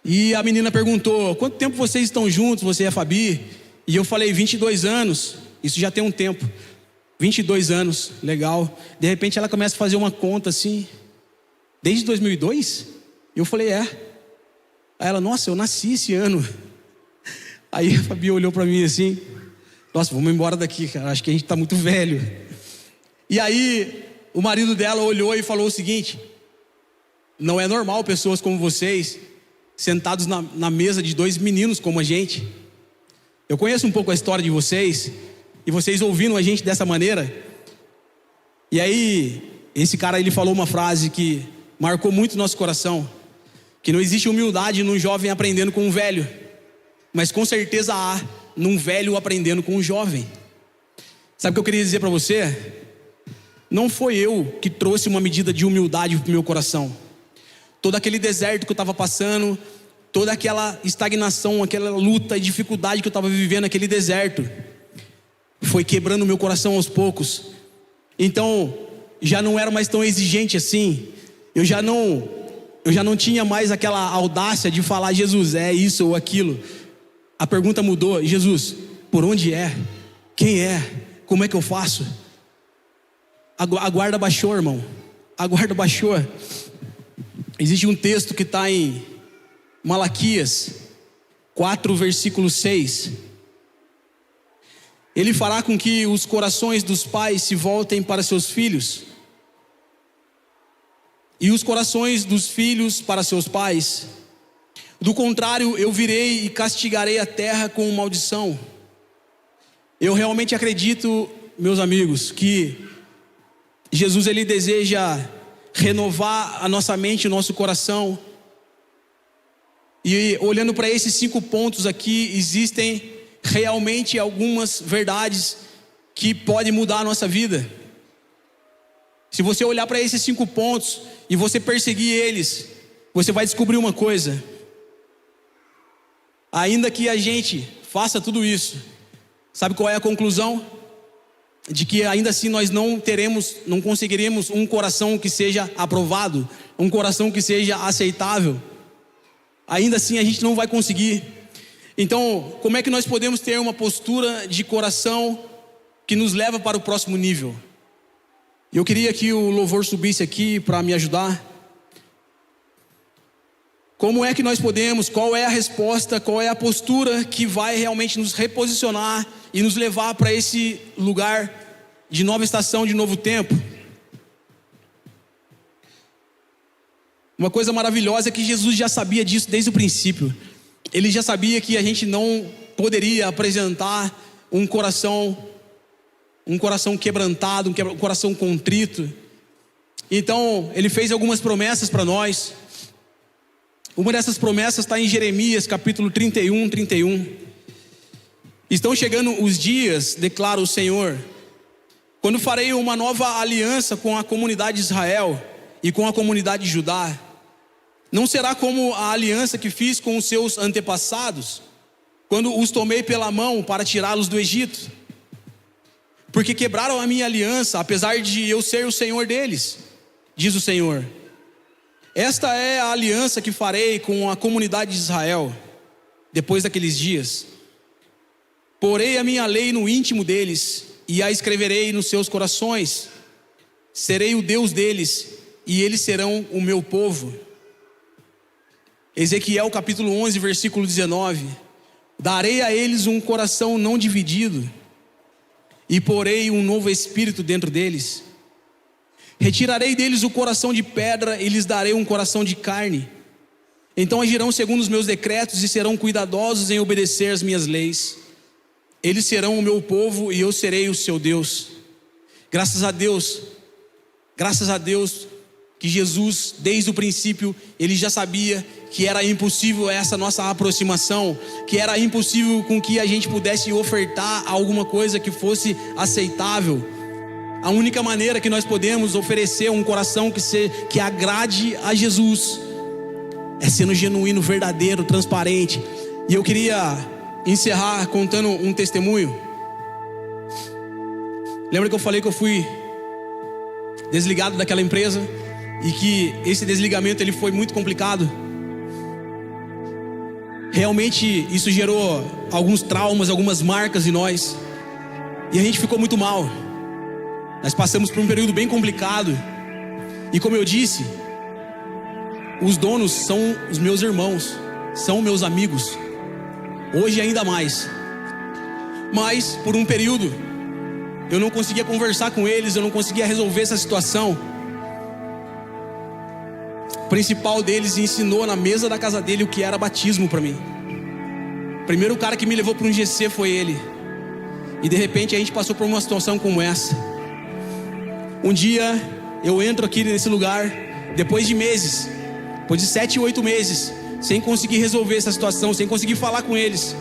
E a menina perguntou: quanto tempo vocês estão juntos, você e a Fabi? E eu falei: 22 anos. Isso já tem um tempo. 22 anos, legal. De repente ela começa a fazer uma conta assim: desde 2002? E eu falei: é. Aí ela: nossa, eu nasci esse ano. Aí a Fabi olhou para mim assim: nossa, vamos embora daqui, cara, acho que a gente está muito velho. E aí o marido dela olhou e falou o seguinte: não é normal pessoas como vocês sentados na mesa de dois meninos como a gente. Eu conheço um pouco a história de vocês, e vocês ouvindo a gente dessa maneira. E aí esse cara, ele falou uma frase que marcou muito nosso coração: que não existe humildade num jovem aprendendo com um velho, mas com certeza há num velho aprendendo com um jovem. Sabe o que eu queria dizer para você? Não foi eu que trouxe uma medida de humildade para o meu coração. Todo aquele deserto que eu estava passando, toda aquela estagnação, aquela luta e dificuldade que eu estava vivendo naquele deserto, foi quebrando o meu coração aos poucos. Então já não era mais tão exigente assim. Eu já não tinha mais aquela audácia de falar: Jesus, é isso ou aquilo. A pergunta mudou: Jesus, por onde é? Quem é? Como é que eu faço? A guarda baixou, irmão. A guarda baixou. Existe um texto que está em Malaquias 4, versículo 6. Ele fará com que os corações dos pais se voltem para seus filhos, e os corações dos filhos para seus pais. Do contrário, eu virei e castigarei a terra com maldição. Eu realmente acredito, meus amigos, que Jesus, ele deseja renovar a nossa mente, o nosso coração. E olhando para esses 5 pontos aqui, existem realmente algumas verdades que podem mudar a nossa vida. Se você olhar para esses 5 pontos e você perseguir eles, você vai descobrir uma coisa: ainda que a gente faça tudo isso, sabe qual é a conclusão? De que ainda assim nós não conseguiremos um coração que seja aprovado, um coração que seja aceitável. Ainda assim a gente não vai conseguir. Então, como é que nós podemos ter uma postura de coração que nos leva para o próximo nível? Eu queria que o louvor subisse aqui para me ajudar. Como é que nós podemos, qual é a resposta, qual é a postura que vai realmente nos reposicionar e nos levar para esse lugar de nova estação, de novo tempo? Uma coisa maravilhosa é que Jesus já sabia disso desde o princípio. Ele já sabia que a gente não poderia apresentar um coração quebrantado, um coração contrito. Então ele fez algumas promessas para nós. Uma dessas promessas está em Jeremias capítulo 31. Estão chegando os dias, declara o Senhor, quando farei uma nova aliança com a comunidade de Israel e com a comunidade de Judá. Não será como a aliança que fiz com os seus antepassados, quando os tomei pela mão para tirá-los do Egito. Porque quebraram a minha aliança, apesar de eu ser o Senhor deles, diz o Senhor. Esta é a aliança que farei com a comunidade de Israel depois daqueles dias. Porei a minha lei no íntimo deles e a escreverei nos seus corações. Serei o Deus deles e eles serão o meu povo. Ezequiel capítulo 11, versículo 19: darei a eles um coração não dividido, e porei um novo espírito dentro deles. Retirarei deles o coração de pedra e lhes darei um coração de carne. Então agirão segundo os meus decretos e serão cuidadosos em obedecer as minhas leis. Eles serão o meu povo e eu serei o seu Deus. Graças a Deus que Jesus, desde o princípio, Ele já sabia que era impossível essa nossa aproximação, que era impossível com que a gente pudesse ofertar alguma coisa que fosse aceitável. A única maneira que nós podemos oferecer um coração que agrade a Jesus é sendo genuíno, verdadeiro, transparente. E eu queria encerrar contando um testemunho. Lembra que eu falei que eu fui desligado daquela empresa e que esse desligamento ele foi muito complicado? Realmente isso gerou alguns traumas, algumas marcas em nós, e a gente ficou muito mal. Nós passamos por um período bem complicado. E como eu disse, os donos são os meus irmãos, são meus amigos, hoje ainda mais. Mas por um período eu não conseguia conversar com eles, eu não conseguia resolver essa situação. O principal deles ensinou na mesa da casa dele o que era batismo para mim. O primeiro cara que me levou para um GC foi ele. E de repente a gente passou por uma situação como essa. Um dia eu entro aqui nesse lugar, depois de meses, depois de 7, 8 meses, sem conseguir resolver essa situação, sem conseguir falar com eles.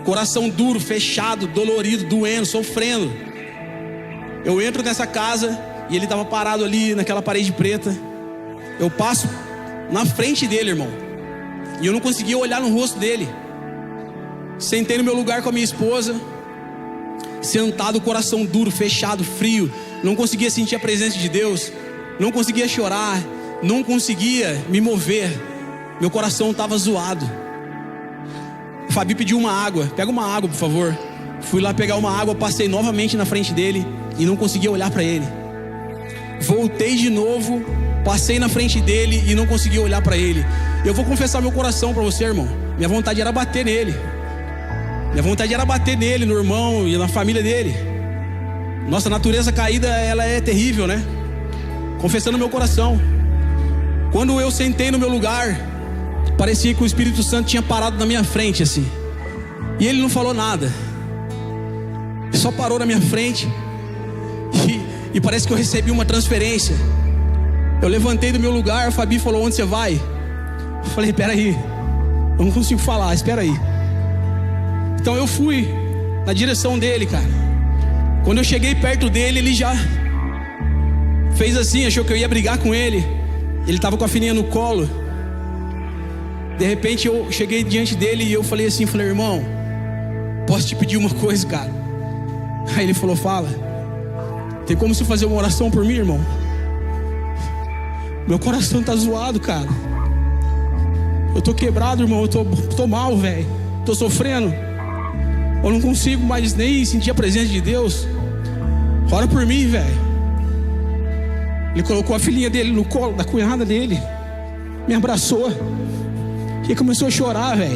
Coração duro, fechado, dolorido, doendo, sofrendo. Eu entro nessa casa e ele estava parado ali naquela parede preta. Eu passo na frente dele, irmão, e eu não conseguia olhar no rosto dele. Sentei no meu lugar com a minha esposa, sentado, coração duro, fechado, frio. Não conseguia sentir a presença de Deus, não conseguia chorar, não conseguia me mover. Meu coração estava zoado. O Fabi pediu uma água. Pega uma água, por favor. Fui lá pegar uma água, passei novamente na frente dele e não conseguia olhar para ele. Voltei de novo, passei na frente dele e não conseguia olhar para ele. Eu vou confessar meu coração para você, irmão. Minha vontade era bater nele. Minha vontade era bater nele, no irmão e na família dele. Nossa natureza caída, ela é terrível, né? Confessando meu coração. Quando eu sentei no meu lugar, parecia que o Espírito Santo tinha parado na minha frente assim. E ele não falou nada. Só parou na minha frente. E parece que eu recebi uma transferência. Eu levantei do meu lugar, a Fabi falou: onde você vai? Eu falei: espera aí, eu não consigo falar, espera aí. Então eu fui na direção dele, cara. Quando eu cheguei perto dele, ele já fez assim, achou que eu ia brigar com ele. Ele estava com a filhinha no colo. De repente eu cheguei diante dele e eu falei assim, irmão, posso te pedir uma coisa, cara? Aí ele falou: fala. Tem como você fazer uma oração por mim, irmão? Meu coração tá zoado, cara. Eu tô quebrado, irmão, eu tô mal, velho. Tô sofrendo. Eu não consigo mais nem sentir a presença de Deus. Ora por mim, velho. Ele colocou a filhinha dele no colo da cunhada dele, me abraçou e começou a chorar, velho.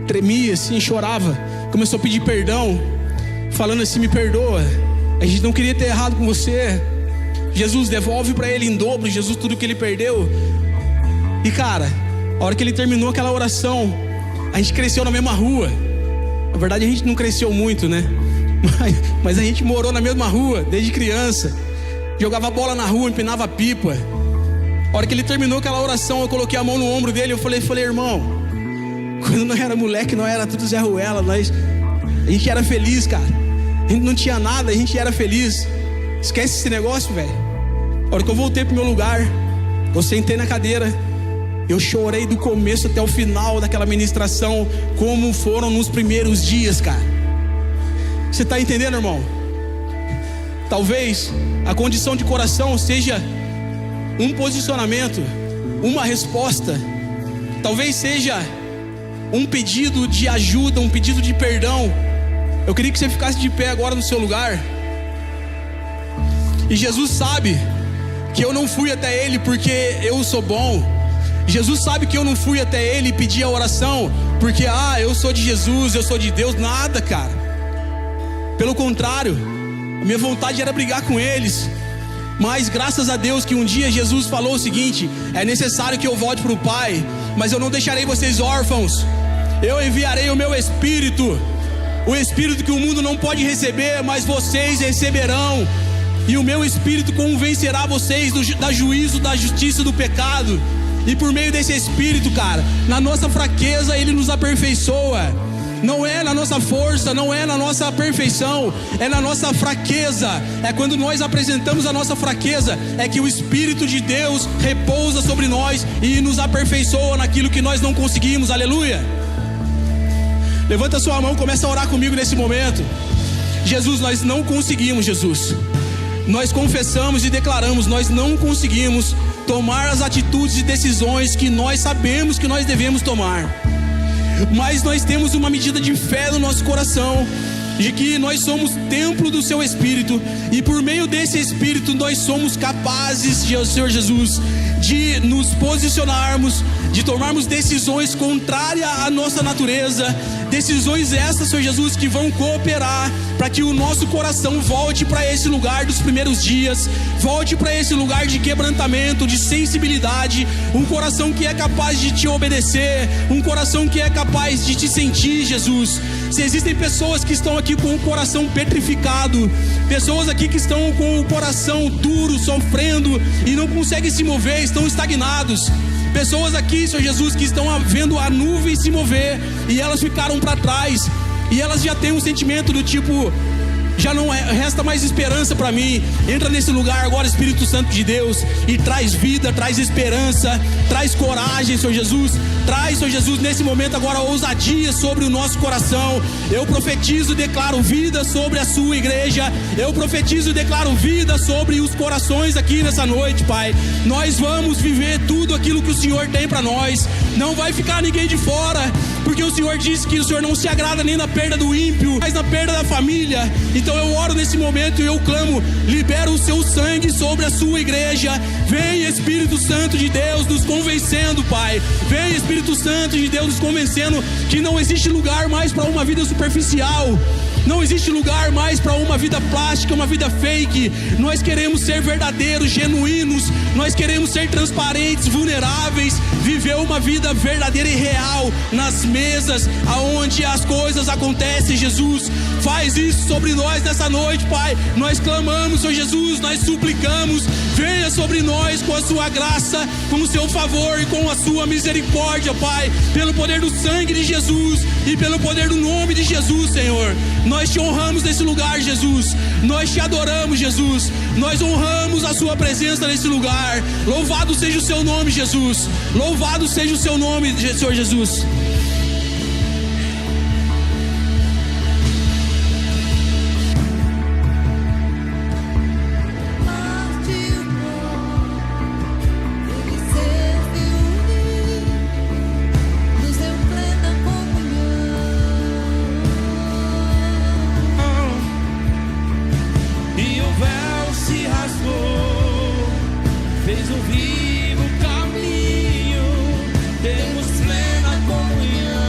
Tremia assim, chorava. Começou a pedir perdão, falando assim: me perdoa, a gente não queria ter errado com você. Jesus, devolve para ele em dobro, Jesus, tudo que ele perdeu. E cara, a hora que ele terminou aquela oração, a gente cresceu na mesma rua. Na verdade a gente não cresceu muito, né? Mas a gente morou na mesma rua desde criança. Jogava bola na rua, empinava pipa. A hora que ele terminou aquela oração, eu coloquei a mão no ombro dele. Eu falei: irmão, quando nós era moleque, nós era tudo Zé Ruela. A gente era feliz, cara. A gente não tinha nada, a gente era feliz. Esquece esse negócio, velho. A hora que eu voltei pro meu lugar, eu sentei na cadeira, eu chorei do começo até o final daquela ministração, como foram nos primeiros dias, cara. Você está entendendo, irmão? Talvez a condição de coração seja um posicionamento, uma resposta. Talvez seja um pedido de ajuda, um pedido de perdão. Eu queria que você ficasse de pé agora no seu lugar. E Jesus sabe que eu não fui até Ele porque eu sou bom. Jesus sabe que eu não fui até Ele e pedi a oração porque, eu sou de Jesus, eu sou de Deus. Nada, cara. Pelo contrário, a minha vontade era brigar com eles. Mas graças a Deus que um dia Jesus falou o seguinte: é necessário que eu volte para o Pai, mas eu não deixarei vocês órfãos. Eu enviarei o meu Espírito, o Espírito que o mundo não pode receber, mas vocês receberão. E o meu Espírito convencerá vocês do juízo, da justiça e do pecado. E por meio desse Espírito, cara, na nossa fraqueza Ele nos aperfeiçoa. Não é na nossa força, não é na nossa perfeição, é na nossa fraqueza. É quando nós apresentamos a nossa fraqueza, é que o Espírito de Deus repousa sobre nós e nos aperfeiçoa naquilo que nós não conseguimos. Aleluia. Levanta sua mão, começa a orar comigo nesse momento. Jesus, nós não conseguimos, Jesus. Nós confessamos e declaramos, nós não conseguimos tomar as atitudes e decisões que nós sabemos que nós devemos tomar. Mas nós temos uma medida de fé no nosso coração, de que nós somos templo do seu Espírito, e por meio desse Espírito nós somos capazes, Senhor Jesus, de nos posicionarmos, de tomarmos decisões contrárias à nossa natureza, decisões essas, Senhor Jesus, que vão cooperar para que o nosso coração volte para esse lugar dos primeiros dias, volte para esse lugar de quebrantamento, de sensibilidade, um coração que é capaz de te obedecer, um coração que é capaz de te sentir, Jesus. Se existem pessoas que estão aqui com o coração petrificado, pessoas aqui que estão com o coração duro, sofrendo e não conseguem se mover, estão estagnados. Pessoas aqui, Senhor Jesus, que estão vendo a nuvem se mover e elas ficaram para trás, e elas já têm um sentimento do tipo: já não resta mais esperança para mim. Entra nesse lugar agora, Espírito Santo de Deus, e traz vida, traz esperança, traz coragem, Senhor Jesus. Traz, Senhor Jesus, nesse momento agora ousadia sobre o nosso coração. Eu profetizo e declaro vida sobre a sua igreja. Eu profetizo e declaro vida sobre os corações aqui nessa noite, Pai. Nós vamos viver tudo aquilo que o Senhor tem para nós. Não vai ficar ninguém de fora, porque o Senhor disse que o Senhor não se agrada nem na perda do ímpio, mas na perda da família. Então eu oro nesse momento e eu clamo: libera o seu sangue sobre a sua igreja. Vem, Espírito Santo de Deus, nos convencendo, Pai. Vem, Espírito Santo de Deus, nos convencendo que não existe lugar mais para uma vida superficial. Não existe lugar mais para uma vida plástica, uma vida fake. Nós queremos ser verdadeiros, genuínos. Nós queremos ser transparentes, vulneráveis. Viver uma vida verdadeira e real nas mesas aonde as coisas acontecem, Jesus. Faz isso sobre nós nessa noite, Pai. Nós clamamos, Senhor Jesus, nós suplicamos. Venha sobre nós com a sua graça, com o seu favor e com a sua misericórdia, Pai. Pelo poder do sangue de Jesus e pelo poder do nome de Jesus, Senhor. Nós te honramos nesse lugar, Jesus. Nós te adoramos, Jesus. Nós honramos a sua presença nesse lugar. Louvado seja o seu nome, Jesus. Louvado seja o seu nome, Senhor Jesus.
Fez um vivo caminho, temos plena comunhão.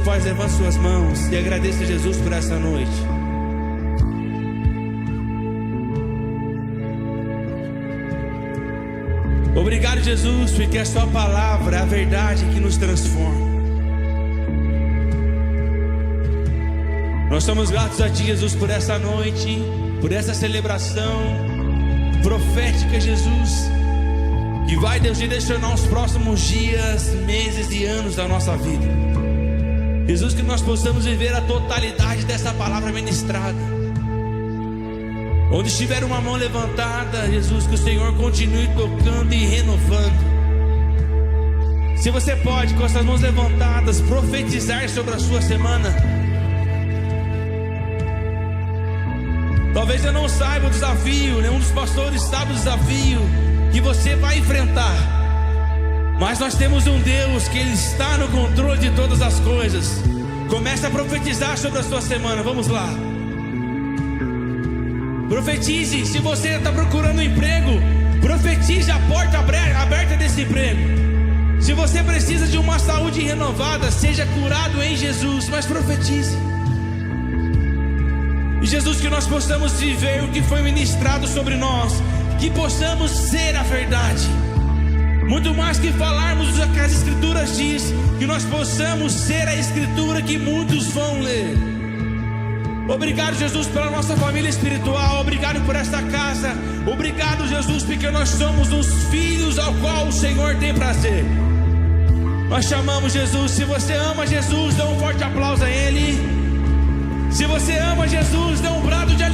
pode, levante suas mãos e agradeça a Jesus por essa noite. Obrigado, Jesus, porque a sua palavra é a verdade que nos transforma. Nós somos gratos a ti, Jesus, por essa noite, por essa celebração profética, Jesus, que vai, Deus, direcionar os próximos dias, meses e anos da nossa vida. Jesus, que nós possamos viver a totalidade dessa palavra ministrada. Onde estiver uma mão levantada, Jesus, que o Senhor continue tocando e renovando. Se você pode, com essas mãos levantadas, profetizar sobre a sua semana. Talvez eu não saiba o desafio, nenhum dos pastores sabe o desafio que você vai enfrentar, mas nós temos um Deus que Ele está no controle de todas as coisas. Comece a profetizar sobre a sua semana, vamos lá. Profetize. Se você está procurando um emprego, profetize a porta aberta desse emprego. Se você precisa de uma saúde renovada, seja curado em Jesus, mas profetize. E Jesus, que nós possamos viver o que foi ministrado sobre nós, que possamos ser a verdade, muito mais que falarmos o que as Escrituras diz, que nós possamos ser a Escritura que muitos vão ler. Obrigado, Jesus, pela nossa família espiritual. Obrigado por esta casa. Obrigado, Jesus, porque nós somos os filhos ao qual o Senhor tem prazer. Nós chamamos Jesus. Se você ama Jesus, dê um forte aplauso a Ele. Se você ama Jesus, dê um brado de alegria.